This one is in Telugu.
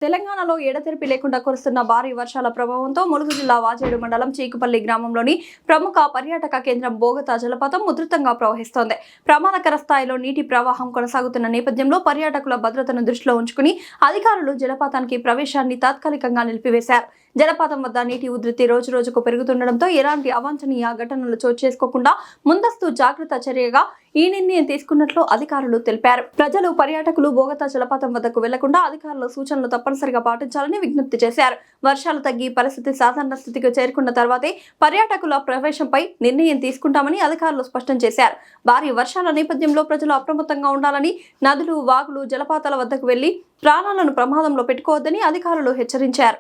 తెలంగాణలో ఎడతెరిపి లేకుండా కురుస్తున్న భారీ వర్షాల ప్రభావంతో ములుగు జిల్లా వాజేడు మండలం చీకుపల్లి గ్రామంలోని ప్రముఖ పర్యాటక కేంద్రం బోగతా జలపాతం ఉధృతంగా ప్రవహిస్తోంది. ప్రమాదకర స్థాయిలో నీటి ప్రవాహం కొనసాగుతున్న నేపథ్యంలో పర్యాటకుల భద్రతను దృష్టిలో ఉంచుకుని అధికారులు జలపాతానికి ప్రవేశాన్ని తాత్కాలికంగా నిలిపివేశారు. జలపాతం వద్ద నీటి ఉధృతి రోజురోజుకు పెరుగుతుండటంతో ఎలాంటి అవాంఛనీయ ఘటనలు చోటు చేసుకోకుండా ముందస్తు జాగ్రత్త చర్యగా ఈ నిర్ణయం తీసుకున్నట్లు అధికారులు తెలిపారు. ప్రజలు పర్యాటకులు బోగతా జలపాతం వద్దకు వెళ్లకుండా అధికారుల సూచనలు తప్పనిసరిగా పాటించాలని విజ్ఞప్తి చేశారు. వర్షాలు తగ్గి పరిస్థితి సాధారణ స్థితికి చేరుకున్న తర్వాతే పర్యాటకుల ప్రవేశంపై నిర్ణయం తీసుకుంటామని అధికారులు స్పష్టం చేశారు. భారీ వర్షాల నేపథ్యంలో ప్రజలు అప్రమత్తంగా ఉండాలని, నదులు, వాగులు, జలపాతాల వద్దకు వెళ్లి ప్రాణాలను ప్రమాదంలో పెట్టుకోవద్దని అధికారులు హెచ్చరించారు.